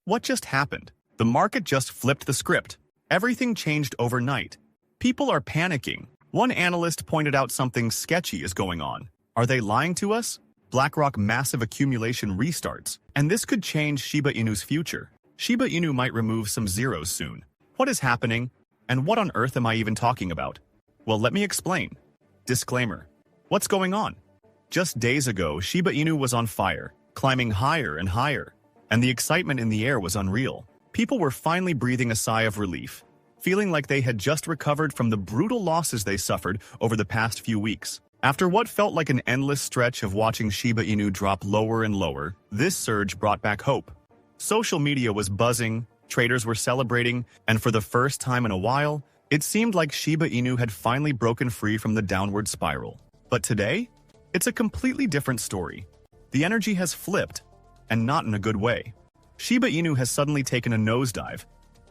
What just happened? The market just flipped the script. Everything changed overnight. People are panicking. One analyst pointed out something sketchy is going on. Are they lying to us? BlackRock massive accumulation restarts, and this could change Shiba Inu's future. Shiba Inu might remove some zeros soon. What is happening? And what on earth am I even talking about? Well, let me explain. Disclaimer. What's going on? Just days ago, Shiba Inu was on fire, climbing higher and higher, and the excitement in the air was unreal. People were finally breathing a sigh of relief, feeling like they had just recovered from the brutal losses they suffered over the past few weeks. After what felt like an endless stretch of watching Shiba Inu drop lower and lower, this surge brought back hope. Social media was buzzing, traders were celebrating, and for the first time in a while, it seemed like Shiba Inu had finally broken free from the downward spiral. But today, it's a completely different story. The energy has flipped, and not in a good way. Shiba Inu has suddenly taken a nosedive,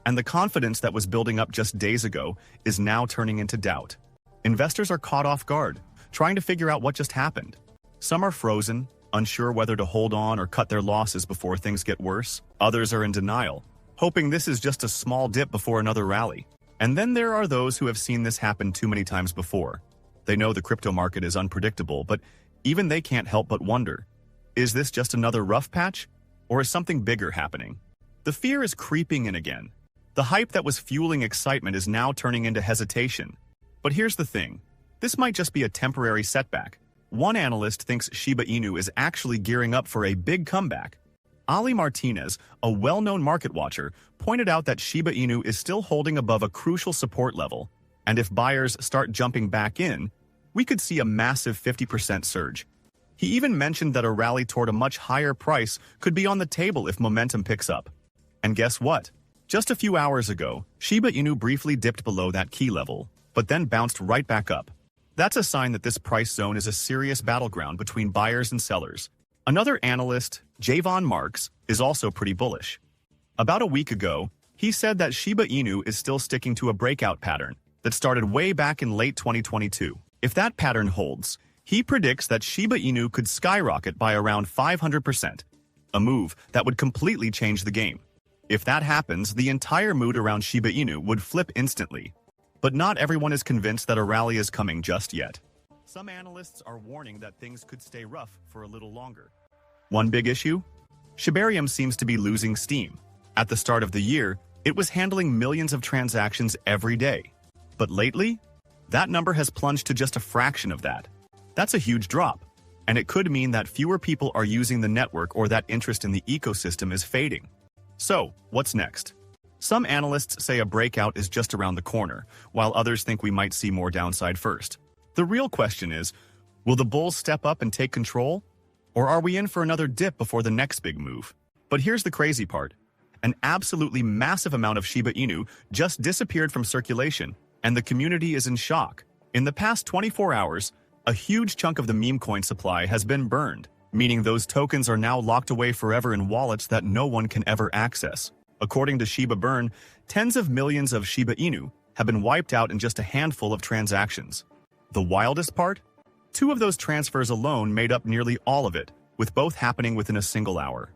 and the confidence that was building up just days ago is now turning into doubt. Investors are caught off guard, trying to figure out what just happened. Some are frozen, unsure whether to hold on or cut their losses before things get worse. Others are in denial, hoping this is just a small dip before another rally. And then there are those who have seen this happen too many times before. They know the crypto market is unpredictable, but even they can't help but wonder, is this just another rough patch? Or is something bigger happening? The fear is creeping in again. The hype that was fueling excitement is now turning into hesitation. But here's the thing. This might just be a temporary setback. One analyst thinks Shiba Inu is actually gearing up for a big comeback. Ali Martinez, a well-known market watcher, pointed out that Shiba Inu is still holding above a crucial support level, and if buyers start jumping back in, we could see a massive 50% surge. He even mentioned that a rally toward a much higher price could be on the table if momentum picks up. And guess what? Just a few hours ago, Shiba Inu briefly dipped below that key level, but then bounced right back up. That's a sign that this price zone is a serious battleground between buyers and sellers. Another analyst, Javon Marks, is also pretty bullish. About a week ago, he said that Shiba Inu is still sticking to a breakout pattern that started way back in late 2022. If that pattern holds, he predicts that Shiba Inu could skyrocket by around 500%, a move that would completely change the game. If that happens, the entire mood around Shiba Inu would flip instantly. But not everyone is convinced that a rally is coming just yet. Some analysts are warning that things could stay rough for a little longer. One big issue? Shibarium seems to be losing steam. At the start of the year, it was handling millions of transactions every day. But lately, that number has plunged to just a fraction of that. That's a huge drop, and it could mean that fewer people are using the network or that interest in the ecosystem is fading. So, what's next? Some analysts say a breakout is just around the corner, while others think we might see more downside first. The real question is, will the bulls step up and take control? Or are we in for another dip before the next big move? But here's the crazy part. An absolutely massive amount of Shiba Inu just disappeared from circulation, and the community is in shock. In the past 24 hours, a huge chunk of the meme coin supply has been burned, meaning those tokens are now locked away forever in wallets that no one can ever access. According to Shiba Burn, tens of millions of Shiba Inu have been wiped out in just a handful of transactions. The wildest part? 2 of those transfers alone made up nearly all of it, with both happening within a single hour.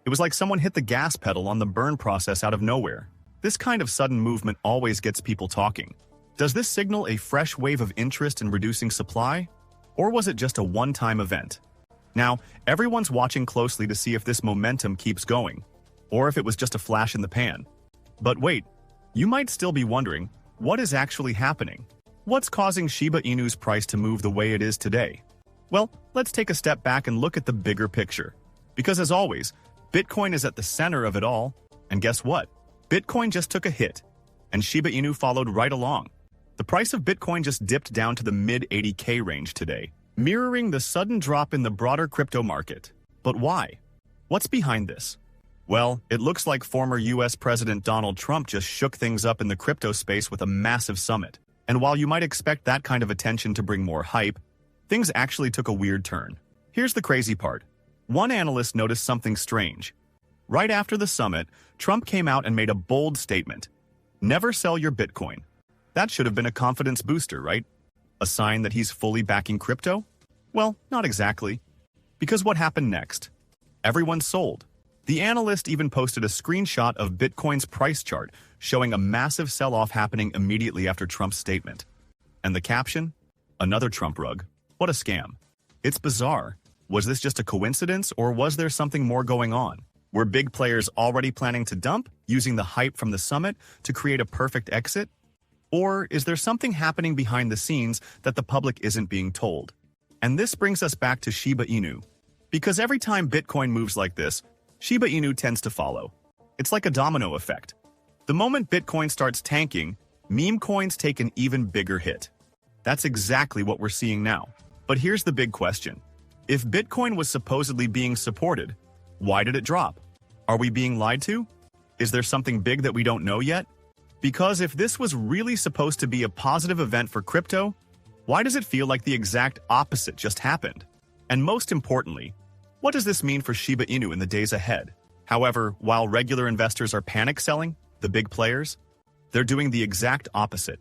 It was like someone hit the gas pedal on the burn process out of nowhere. This kind of sudden movement always gets people talking. Does this signal a fresh wave of interest in reducing supply? Or was it just a one-time event? Now, everyone's watching closely to see if this momentum keeps going, or if it was just a flash in the pan. But wait, you might still be wondering, what is actually happening? What's causing Shiba Inu's price to move the way it is today? Well, let's take a step back and look at the bigger picture. Because as always, Bitcoin is at the center of it all, and guess what? Bitcoin just took a hit, and Shiba Inu followed right along. The price of Bitcoin just dipped down to the mid-80K range today, mirroring the sudden drop in the broader crypto market. But why? What's behind this? Well, it looks like former US President Donald Trump just shook things up in the crypto space with a massive summit. And while you might expect that kind of attention to bring more hype, things actually took a weird turn. Here's the crazy part. One analyst noticed something strange. Right after the summit, Trump came out and made a bold statement. Never sell your Bitcoin. That should have been a confidence booster, right? A sign that he's fully backing crypto? Well, not exactly. Because what happened next? Everyone sold. The analyst even posted a screenshot of Bitcoin's price chart showing a massive sell-off happening immediately after Trump's statement. And the caption? Another Trump rug. What a scam. It's bizarre. Was this just a coincidence, or was there something more going on? Were big players already planning to dump, using the hype from the summit to create a perfect exit? Or is there something happening behind the scenes that the public isn't being told? And this brings us back to Shiba Inu. Because every time Bitcoin moves like this, Shiba Inu tends to follow. It's like a domino effect. The moment Bitcoin starts tanking, meme coins take an even bigger hit. That's exactly what we're seeing now. But here's the big question. If Bitcoin was supposedly being supported, why did it drop? Are we being lied to? Is there something big that we don't know yet? Because if this was really supposed to be a positive event for crypto, why does it feel like the exact opposite just happened? And most importantly, what does this mean for Shiba Inu in the days ahead? However, while regular investors are panic selling, the big players, they're doing the exact opposite.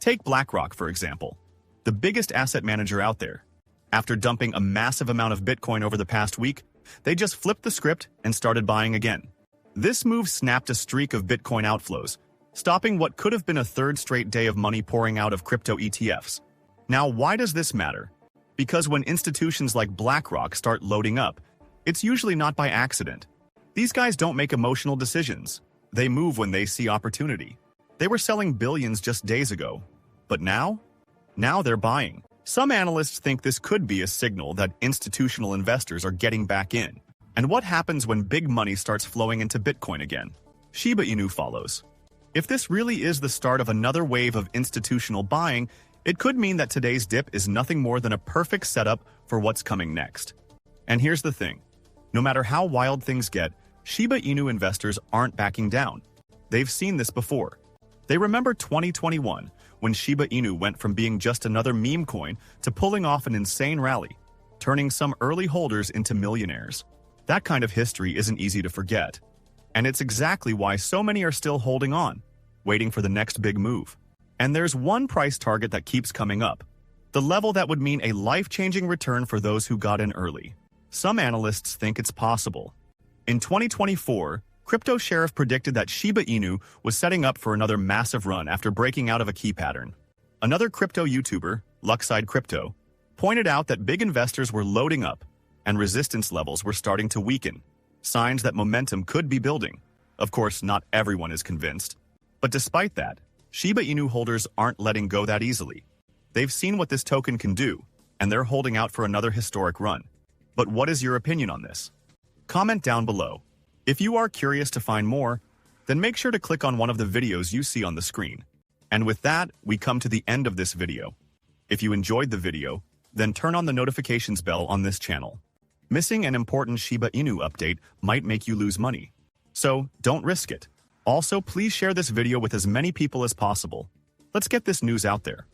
Take BlackRock, for example, the biggest asset manager out there. After dumping a massive amount of Bitcoin over the past week, they just flipped the script and started buying again. This move snapped a streak of Bitcoin outflows, stopping what could have been a third straight day of money pouring out of crypto ETFs. Now, why does this matter? Because when institutions like BlackRock start loading up, it's usually not by accident. These guys don't make emotional decisions. They move when they see opportunity. They were selling billions just days ago. But now? Now they're buying. Some analysts think this could be a signal that institutional investors are getting back in. And what happens when big money starts flowing into Bitcoin again? Shiba Inu follows. If this really is the start of another wave of institutional buying, it could mean that today's dip is nothing more than a perfect setup for what's coming next. And here's the thing. No matter how wild things get, Shiba Inu investors aren't backing down. They've seen this before. They remember 2021, when Shiba Inu went from being just another meme coin to pulling off an insane rally, turning some early holders into millionaires. That kind of history isn't easy to forget. And it's exactly why so many are still holding on, waiting for the next big move. And there's one price target that keeps coming up, the level that would mean a life-changing return for those who got in early. Some analysts think it's possible. In 2024, Crypto Sheriff predicted that Shiba Inu was setting up for another massive run after breaking out of a key pattern. Another crypto YouTuber, Luckside Crypto, pointed out that big investors were loading up and resistance levels were starting to weaken, signs that momentum could be building. Of course, not everyone is convinced. But despite that, Shiba Inu holders aren't letting go that easily. They've seen what this token can do, and they're holding out for another historic run. But what is your opinion on this? Comment down below. If you are curious to find more, then make sure to click on one of the videos you see on the screen. And with that, we come to the end of this video. If you enjoyed the video, then turn on the notifications bell on this channel. Missing an important Shiba Inu update might make you lose money. So, don't risk it. Also, please share this video with as many people as possible. Let's get this news out there.